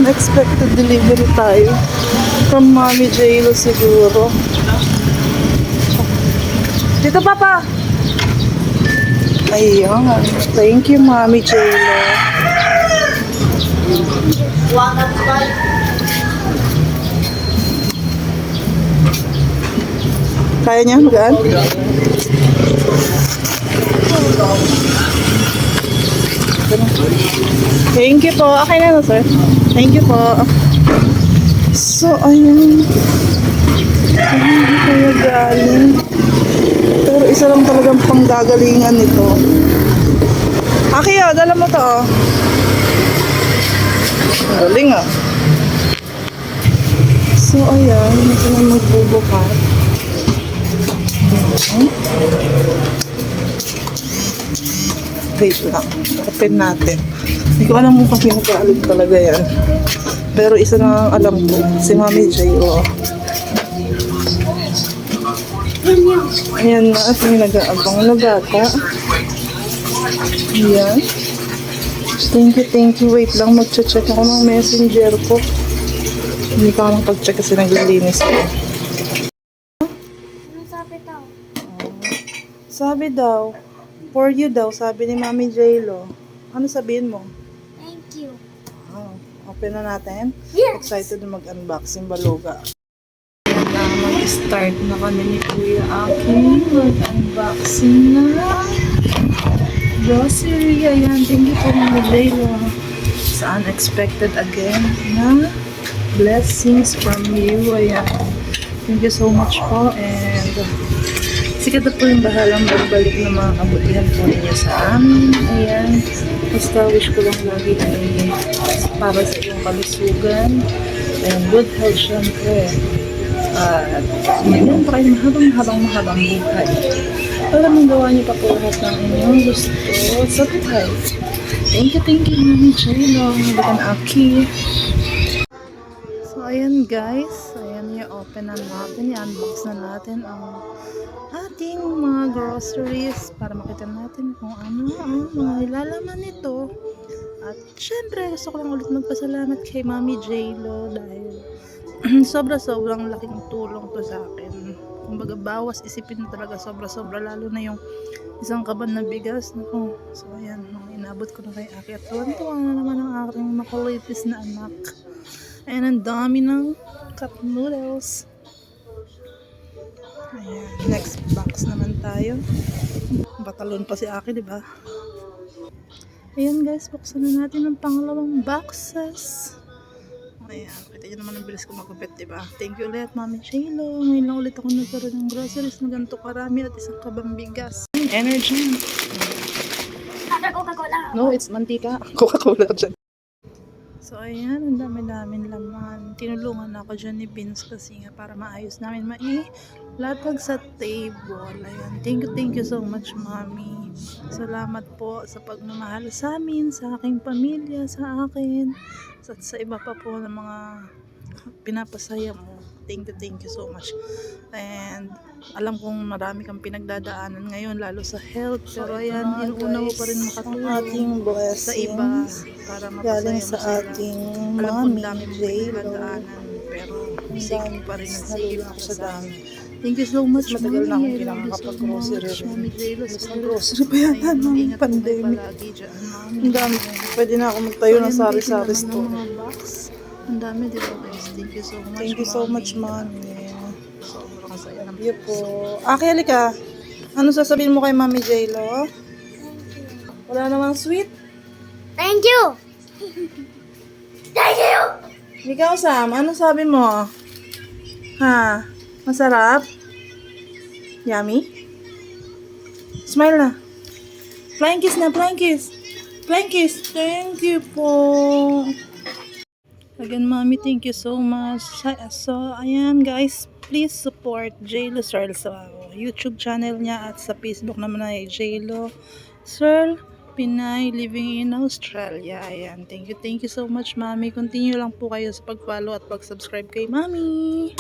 unexpected delivery tayo. From Mommy J.Lo siguro. Dito, Papa! Ayun. Thank you, Mommy J.Lo. Kaya niya magaan? Thank you po. Okay na, sir. Thank you po. So, ayun. Hindi kaya galing. Pero isa lang talagang panggagalingan nito. Aki, oh, dala mo to, oh. Galing, ah. So, ayan. Ito na magbubukat. Wait lang. Open natin. Hindi ko alam kung pinag-aalog talaga yan. Pero isa na ang alam ko. Si Mommy J.Lo. Ayan na. At may nag-aabang na bata. Ayan. Thank you. Wait lang. Mag-check ako ng messenger ko. Hindi ka ako pag-check kasi naglilinis ko. Sabi daw, for you daw, sabi ni Mommy J.Lo. Ano sabihin mo? Thank you. Oh, open na natin? Yes! Excited na mag-unboxing baluga. Na mag-start na kami ni Kuya Aki. Mag-unboxing na. Grocery. Ayan, thank you for Mommy J.Lo. Sa unexpected again na blessings from you. Ayan. Thank you so much po. And sikat na po yung bahalang magbalik na mga kabutihan po ninyo sa amin. Ayan. Basta wish ko lang lagi ay para sa iyong kalusugan. And good health syempre. At ngayon pa kayo mahabang buhay. Para magawa niyo pa po lahat ng inyong gusto sa buhay. Thank you, Mommy J.Lo. Bukan Aki. So, ayan guys. Ayan, i-open na natin. I-unbox na natin ang ating mga groceries para makita natin kung ano ang mga nilalaman nito. At syempre gusto ko lang ulit magpasalamat kay Mommy J.Lo dahil sobrang laking tulong to sa akin. Kumbaga bawas isipin na talaga sobra lalo na yung isang kaban na bigas. Naku. So ayan, inabot ko na kay Aki at tuwan-tuwa na naman ang aking makulitis na anak. Ayan, ang dami ng cup noodles. Ayan, next box naman tayo. Batalon pa si Aki, di ba? Ayan guys, buksan na natin ang pangalawang boxes. Ayan, kita nyo naman ang bilis ko magupit, di ba? Thank you ulit, Mommy J.Lo. Ngayon lang ulit ako nagkaroon ng groceries na ganito karami at isang kabang bigas. Energy. Coca-Cola. No, it's mantika. Coca-Cola dyan. So, ayan, ang dami-daming laman. Tinulungan ako dyan ni Vince kasi nga para maayos namin latag sa table. Ayan, thank you so much, Mommy. Salamat po sa pagmamahal sa amin, sa aking pamilya, sa akin, at sa iba pa po ng mga pinapasaya mo. Thank you so much. And alam kong marami kang pinagdadaanan ngayon, lalo sa health. Pero ayan, inuuna mo pa rin makatulong ating sa iba para mapasaya galing Ano sa mo sila. ating Alam kong Mommy dami mong J.Lo. pinagdadaanan, pero sige pa rin ang sige Nalulung para ako sa sa dami. Thank you so much, Matagal na akong Mommy. I love you so pinakakapag-grocery much, rin. Mommy J.Lo. Sa grocery pa yata Ayun, ng mag-ingat po kayo pandemic. palagi dyan, Mommy. Ang dami. Pwede na ako magtayo ng Ayan, sari-sari naman store. ng mga box. Ang dami, di ba guys? Thank you so much, Thank you so much, Mommy. Mommy. Sobrang saya ng Thank you po. Aki, halika. Ano sasabihin mo kay Mommy J.Lo? Wala namang sweet? Thank you! Thank you! Ikaw, Sam, ano sabi mo? Ha? Masarap? Yummy? Smile na. Flying kiss na, flying kiss. Flying kiss. Thank you po. Again, Mommy, thank you so much. So, ayan guys, please support J.Lo Searle sa YouTube channel niya at sa Facebook naman ay J.Lo Searle Pinay living in Australia. Ayan, thank you so much, Mommy. Continue lang po kayo sa pag-follow at pag-subscribe kay Mommy.